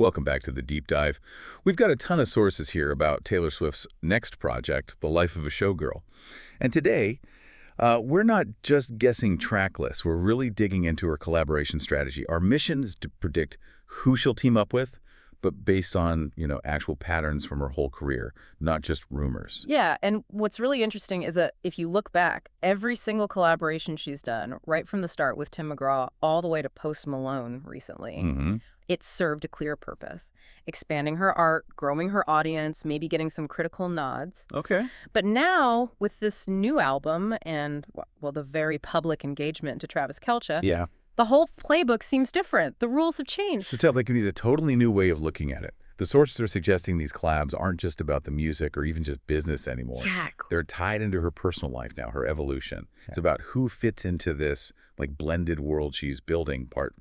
Welcome back to the Deep Dive. We've got a ton of sources here about Taylor Swift's next project, The Life of a Showgirl. And today, we're not just guessing track lists. We're really digging into her collaboration strategy. Our mission is to predict who she'll team up with, but based on, actual patterns from her whole career, not just rumors. Yeah, and what's really interesting is that if you look back, every single collaboration she's done, right from the start with Tim McGraw all the way to Post Malone recently, it served a clear purpose. Expanding her art, growing her audience, maybe getting some critical nods. Okay. But now, with this new album and, well, the very public engagement to Travis Kelce, Yeah. the whole playbook seems different. The rules have changed. So it sounds like you need a totally new way of looking at it. The sources are suggesting these collabs aren't just about the music or even just business anymore. Exactly. They're tied into her personal life now, her evolution. It's about who fits into this blended world she's building, part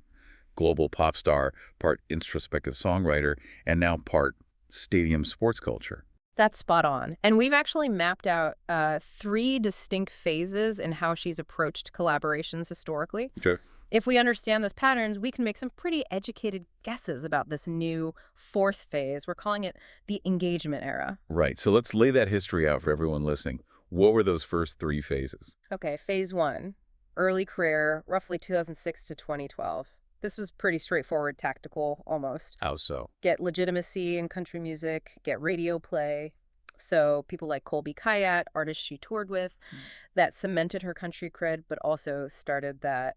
global pop star, part introspective songwriter, and now part stadium sports culture. That's spot on. And we've actually mapped out 3 distinct phases in how she's approached collaborations historically. Sure. If we understand those patterns, we can make some pretty educated guesses about this new 4th phase. We're calling it the engagement era. Right. So let's lay that history out for everyone listening. What were those first 3 phases? Okay, phase 1, early career, roughly 2006 to 2012. This was pretty straightforward, tactical, almost. How so? Get legitimacy in country music, get radio play. So people like Colby Kayat, artists she toured with, that cemented her country cred, but also started that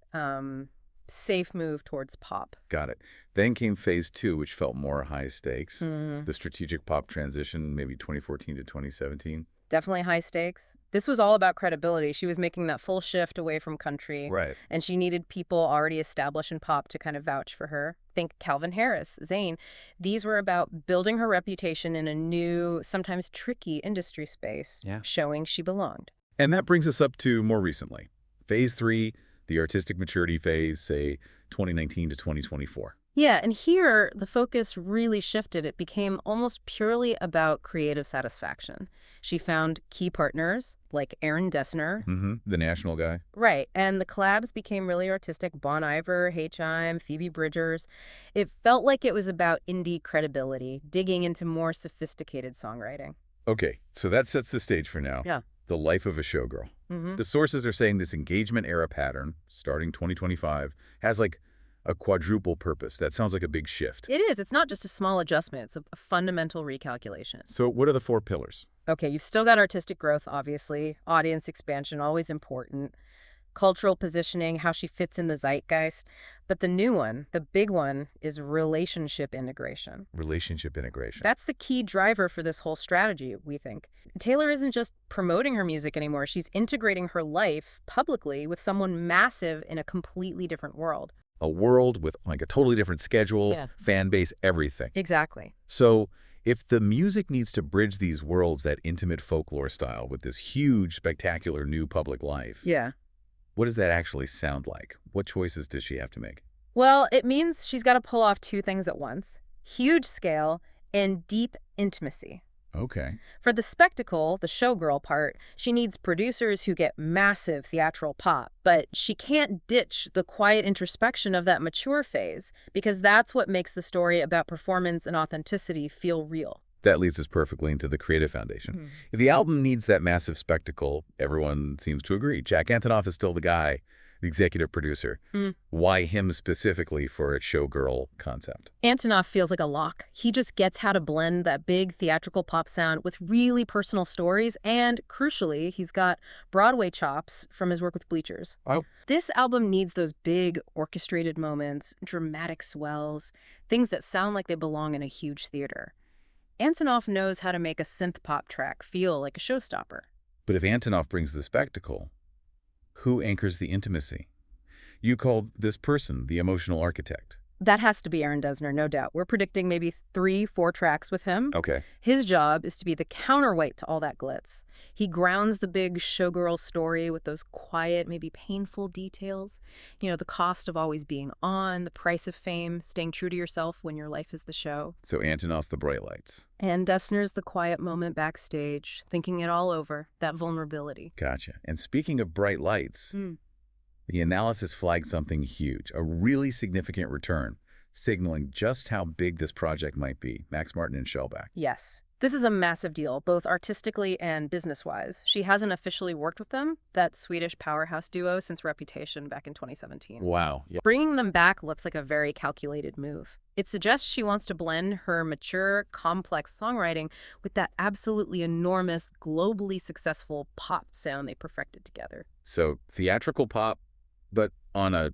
safe move towards pop. Got it. Then came phase 2, which felt more high stakes. The strategic pop transition, maybe 2014 to 2017. Definitely high stakes. This was all about credibility. She was making that full shift away from country. Right. And she needed people already established in pop to kind of vouch for her. Think Calvin Harris, Zayn. These were about building her reputation in a new, sometimes tricky industry space, showing she belonged. And that brings us up to more recently. Phase 3, the artistic maturity phase, say 2019 to 2024. Yeah, and here the focus really shifted. It became almost purely about creative satisfaction. She found key partners like Aaron Dessner. The national guy. Right, and the collabs became really artistic. Bon Iver, H.I.M., Phoebe Bridgers. It felt like it was about indie credibility, digging into more sophisticated songwriting. Okay, so that sets the stage for now. Yeah. The life of a showgirl. The sources are saying this engagement era pattern, starting 2025, has a quadruple purpose. That sounds like a big shift. It is. It's not just a small adjustment. It's a fundamental recalculation. So what are the 4 pillars? Okay, you've still got artistic growth, obviously. Audience expansion, always important. Cultural positioning, how she fits in the zeitgeist. But the new one, the big one, is relationship integration. Relationship integration. That's the key driver for this whole strategy, we think. Taylor isn't just promoting her music anymore. She's integrating her life publicly with someone massive in a completely different world. A world with a totally different schedule, fan base, everything. Exactly. So if the music needs to bridge these worlds, that intimate folklore style, with this huge, spectacular new public life, what does that actually sound like? What choices does she have to make? Well, it means she's got to pull off 2 things at once: huge scale and deep intimacy. Okay. For the spectacle, the showgirl part, she needs producers who get massive theatrical pop, but she can't ditch the quiet introspection of that mature phase, because that's what makes the story about performance and authenticity feel real. That leads us perfectly into the creative foundation. If the album needs that massive spectacle, everyone seems to agree. Jack Antonoff is still the guy, the executive producer. Why him specifically for its showgirl concept? Antonoff feels like a lock. He just gets how to blend that big theatrical pop sound with really personal stories, and crucially, he's got Broadway chops from his work with Bleachers. Oh. This album needs those big orchestrated moments, dramatic swells, things that sound like they belong in a huge theater. Antonoff knows how to make a synth pop track feel like a showstopper. But if Antonoff brings the spectacle, who anchors the intimacy? You called this person the emotional architect. That has to be Aaron Dessner, no doubt. We're predicting maybe 3-4 tracks with him. Okay. His job is to be the counterweight to all that glitz. He grounds the big showgirl story with those quiet, maybe painful details. The cost of always being on, the price of fame, staying true to yourself when your life is the show. So Antonoff's the bright lights. And Dessner's the quiet moment backstage, thinking it all over, that vulnerability. Gotcha. And speaking of bright lights, the analysis flagged something huge, a really significant return. signaling just how big this project might be. Max Martin and Shellback. Yes. This is a massive deal, both artistically and business-wise. She hasn't officially worked with them, that Swedish powerhouse duo, since Reputation back in 2017. Wow. Yeah. Bringing them back looks like a very calculated move. It suggests she wants to blend her mature, complex songwriting with that absolutely enormous, globally successful pop sound they perfected together. So theatrical pop, but on a,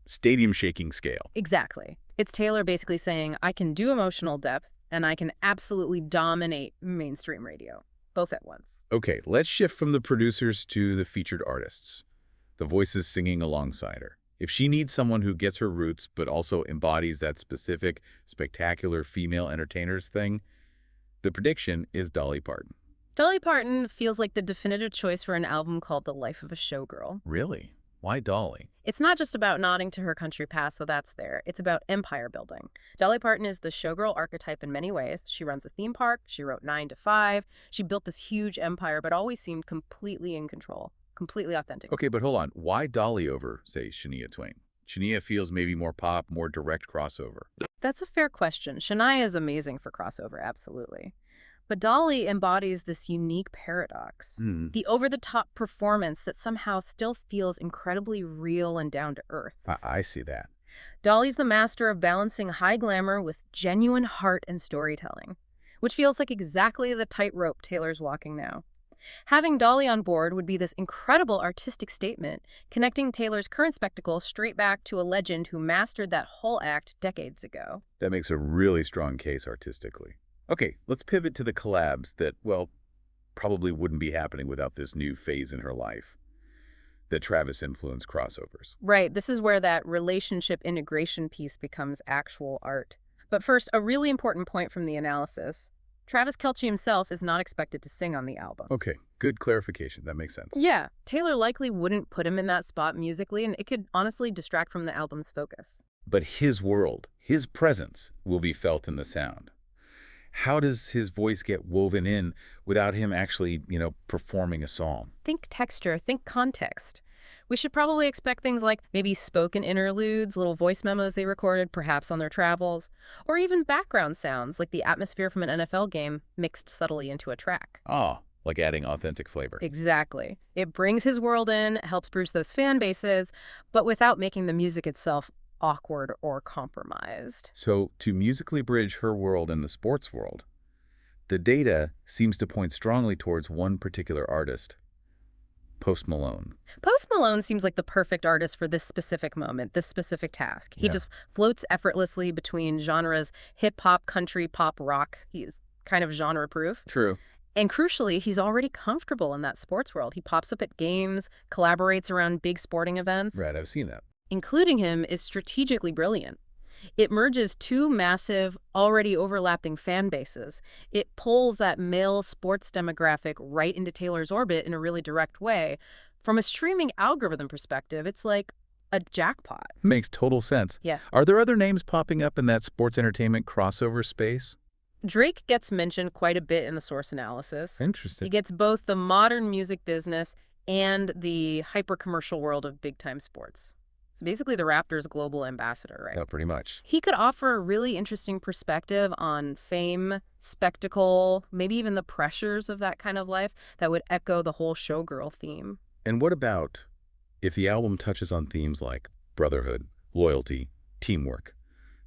stadium-shaking scale. Exactly. It's Taylor basically saying, I can do emotional depth, and I can absolutely dominate mainstream radio, both at once. Okay, let's shift from the producers to the featured artists, the voices singing alongside her. If she needs someone who gets her roots but also embodies that specific, spectacular female entertainers thing, the prediction is Dolly Parton. Dolly Parton feels like the definitive choice for an album called The Life of a Showgirl. Really? Why Dolly? It's not just about nodding to her country past, so that's there. It's about empire building. Dolly Parton is the showgirl archetype in many ways. She runs a theme park, she wrote 9 to 5, she built this huge empire, but always seemed completely in control, completely authentic. Okay, but hold on. Why Dolly over, say, Shania Twain? Shania feels maybe more pop, more direct crossover. That's a fair question. Shania is amazing for crossover, absolutely. But Dolly embodies this unique paradox. The over-the-top performance that somehow still feels incredibly real and down to earth. I see that. Dolly's the master of balancing high glamour with genuine heart and storytelling, which feels like exactly the tightrope Taylor's walking now. Having Dolly on board would be this incredible artistic statement, connecting Taylor's current spectacle straight back to a legend who mastered that whole act decades ago. That makes a really strong case artistically. Okay, let's pivot to the collabs that, probably wouldn't be happening without this new phase in her life. The Travis-influenced crossovers. Right, this is where that relationship integration piece becomes actual art. But first, a really important point from the analysis. Travis Kelce himself is not expected to sing on the album. Okay, good clarification. That makes sense. Yeah, Taylor likely wouldn't put him in that spot musically, and it could honestly distract from the album's focus. But his world, his presence, will be felt in the sound. How does his voice get woven in without him actually, performing a song? Think texture, think context. We should probably expect things like maybe spoken interludes, little voice memos they recorded, perhaps on their travels, or even background sounds like the atmosphere from an NFL game mixed subtly into a track. Ah, like adding authentic flavor. Exactly. It brings his world in, helps boost those fan bases, but without making the music itself awkward or compromised. So, to musically bridge her world and the sports world, the data seems to point strongly towards one particular artist, Post Malone. Post Malone seems like the perfect artist for this specific moment, this specific task. He just floats effortlessly between genres hip-hop, country, pop, rock. He's kind of genre-proof. True. And crucially, he's already comfortable in that sports world. He pops up at games, collaborates around big sporting events. Right, I've seen that. Including him is strategically brilliant. It merges two massive, already overlapping fan bases. It pulls that male sports demographic right into Taylor's orbit in a really direct way. From a streaming algorithm perspective, it's like a jackpot. Makes total sense. Yeah. Are there other names popping up in that sports entertainment crossover space? Drake gets mentioned quite a bit in the source analysis. Interesting. He gets both the modern music business and the hyper-commercial world of big-time sports. It's basically the Raptors' global ambassador, right? Yeah, pretty much. He could offer a really interesting perspective on fame, spectacle, maybe even the pressures of that kind of life that would echo the whole showgirl theme. And what about if the album touches on themes like brotherhood, loyalty, teamwork,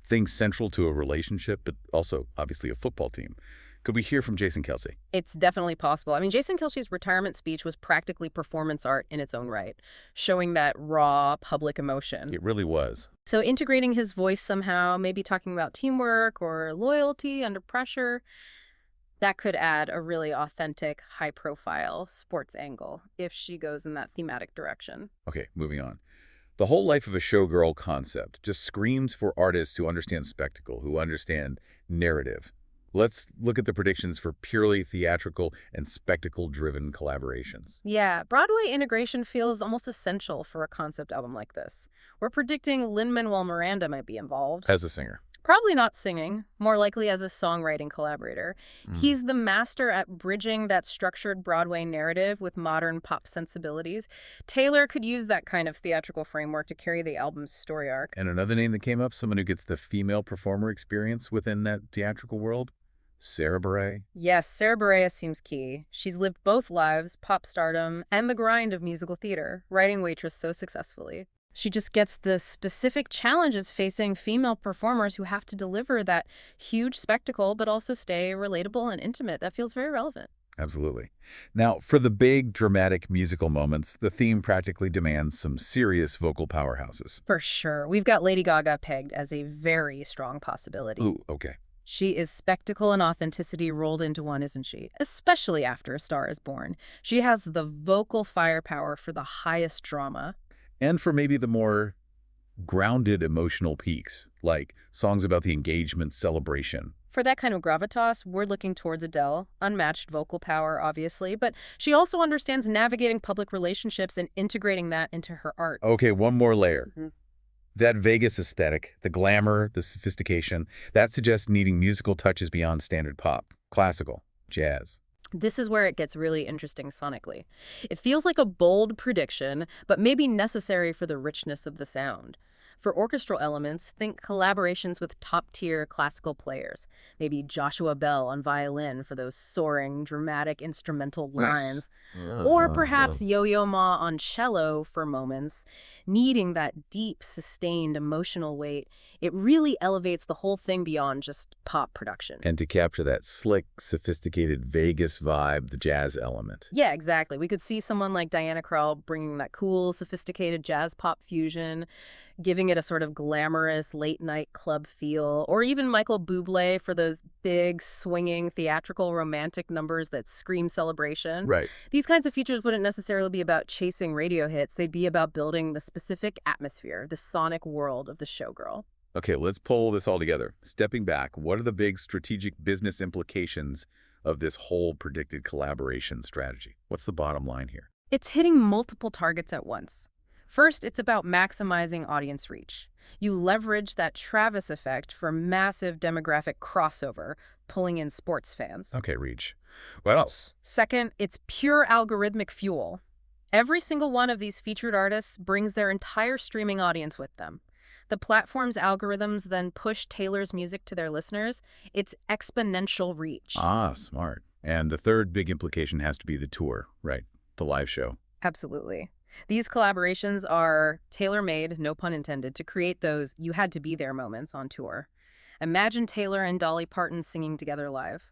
things central to a relationship, but also obviously a football team? Could we hear from Jason Kelce? It's definitely possible. I mean, Jason Kelce's retirement speech was practically performance art in its own right, showing that raw public emotion. It really was. So integrating his voice somehow, maybe talking about teamwork or loyalty under pressure, that could add a really authentic, high-profile sports angle if she goes in that thematic direction. Okay, moving on. The whole life of a showgirl concept just screams for artists who understand spectacle, who understand narrative. Let's look at the predictions for purely theatrical and spectacle-driven collaborations. Yeah, Broadway integration feels almost essential for a concept album like this. We're predicting Lin-Manuel Miranda might be involved. As a singer. Probably not singing, more likely as a songwriting collaborator. He's the master at bridging that structured Broadway narrative with modern pop sensibilities. Taylor could use that kind of theatrical framework to carry the album's story arc. And another name that came up, someone who gets the female performer experience within that theatrical world, Sarah Bareilles. Yes, Sarah Bareilles seems key. She's lived both lives, pop stardom, and the grind of musical theater, writing Waitress so successfully. She just gets the specific challenges facing female performers who have to deliver that huge spectacle, but also stay relatable and intimate. That feels very relevant. Absolutely. Now, for the big, dramatic musical moments, the theme practically demands some serious vocal powerhouses. For sure. We've got Lady Gaga pegged as a very strong possibility. Ooh, okay. She is spectacle and authenticity rolled into one, isn't she? Especially after A Star is Born. She has the vocal firepower for the highest drama. And for maybe the more grounded emotional peaks, like songs about the engagement celebration. For that kind of gravitas, we're looking towards Adele. Unmatched vocal power, obviously, but she also understands navigating public relationships and integrating that into her art. Okay, one more layer. That Vegas aesthetic, the glamour, the sophistication, that suggests needing musical touches beyond standard pop, classical, jazz. This is where it gets really interesting sonically. It feels like a bold prediction, but maybe necessary for the richness of the sound. For orchestral elements, think collaborations with top-tier classical players. Maybe Joshua Bell on violin for those soaring, dramatic instrumental lines. Or perhaps Yo-Yo Ma on cello for moments. Needing that deep, sustained emotional weight, it really elevates the whole thing beyond just pop production. And to capture that slick, sophisticated Vegas vibe, the jazz element. Yeah, exactly. We could see someone like Diana Krall bringing that cool, sophisticated jazz pop fusion, giving it a sort of glamorous late-night club feel, or even Michael Bublé for those big, swinging, theatrical, romantic numbers that scream celebration. Right. These kinds of features wouldn't necessarily be about chasing radio hits. They'd be about building the specific atmosphere, the sonic world of the showgirl. Okay, let's pull this all together. Stepping back, what are the big strategic business implications of this whole predicted collaboration strategy? What's the bottom line here? It's hitting multiple targets at once. First, it's about maximizing audience reach. You leverage that Travis effect for massive demographic crossover, pulling in sports fans. Okay, reach. What else? Second, it's pure algorithmic fuel. Every single one of these featured artists brings their entire streaming audience with them. The platform's algorithms then push Taylor's music to their listeners. It's exponential reach. Ah, smart. And the third big implication has to be the tour, right? The live show. Absolutely. These collaborations are tailor-made, no pun intended, to create those you-had-to-be-there moments on tour. Imagine Taylor and Dolly Parton singing together live.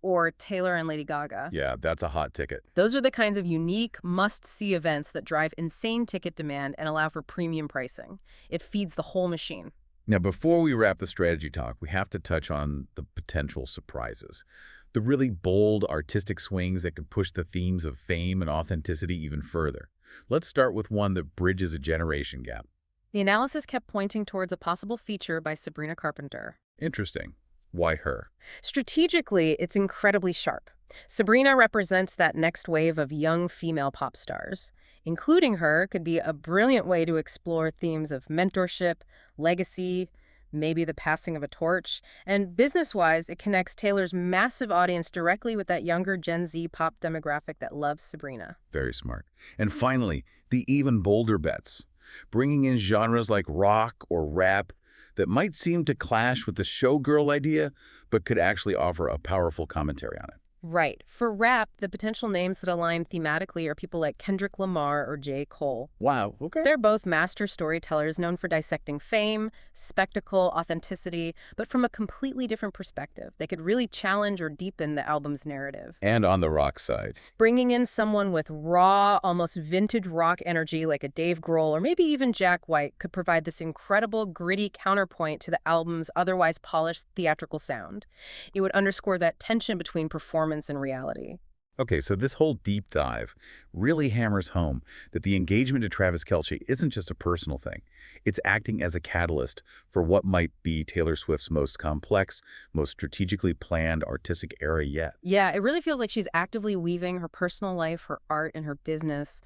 Or Taylor and Lady Gaga. Yeah, that's a hot ticket. Those are the kinds of unique, must-see events that drive insane ticket demand and allow for premium pricing. It feeds the whole machine. Now, before we wrap the strategy talk, we have to touch on the potential surprises. The really bold artistic swings that could push the themes of fame and authenticity even further. Let's start with one that bridges a generation gap. The analysis kept pointing towards a possible feature by Sabrina Carpenter. Interesting. Why her? Strategically, it's incredibly sharp. Sabrina represents that next wave of young female pop stars. Including her could be a brilliant way to explore themes of mentorship, legacy, maybe the passing of a torch. And business-wise, it connects Taylor's massive audience directly with that younger Gen Z pop demographic that loves Sabrina. Very smart. And finally, the even bolder bets. Bringing in genres like rock or rap that might seem to clash with the showgirl idea, but could actually offer a powerful commentary on it. Right. For rap, the potential names that align thematically are people like Kendrick Lamar or J. Cole. Wow, okay. They're both master storytellers known for dissecting fame, spectacle, authenticity, but from a completely different perspective. They could really challenge or deepen the album's narrative. And on the rock side. Bringing in someone with raw, almost vintage rock energy like a Dave Grohl or maybe even Jack White could provide this incredible, gritty counterpoint to the album's otherwise polished theatrical sound. It would underscore that tension between performance and reality. Okay, so this whole deep dive really hammers home that the engagement to Travis Kelce isn't just a personal thing. It's acting as a catalyst for what might be Taylor Swift's most complex, most strategically planned artistic era yet. Yeah, it really feels like she's actively weaving her personal life, her art, and her business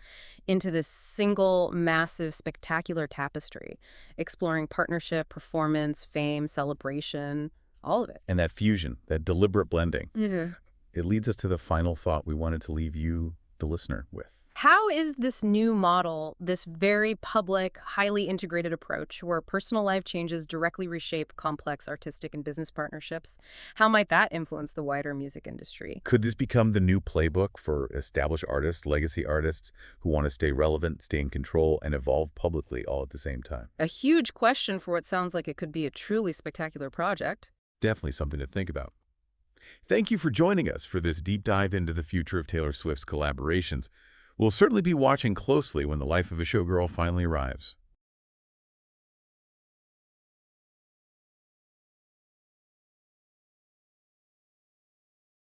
into this single, massive, spectacular tapestry, exploring partnership, performance, fame, celebration, all of it. And that fusion, that deliberate blending, Mhm. it leads us to the final thought we wanted to leave you, the listener, with. How is this new model, this very public, highly integrated approach where personal life changes directly reshape complex artistic and business partnerships, how might that influence the wider music industry? Could this become the new playbook for established artists, legacy artists who want to stay relevant, stay in control, and evolve publicly all at the same time? A huge question for what sounds like it could be a truly spectacular project. Definitely something to think about. Thank you for joining us for this deep dive into the future of Taylor Swift's collaborations. We'll certainly be watching closely when the life of a showgirl finally arrives.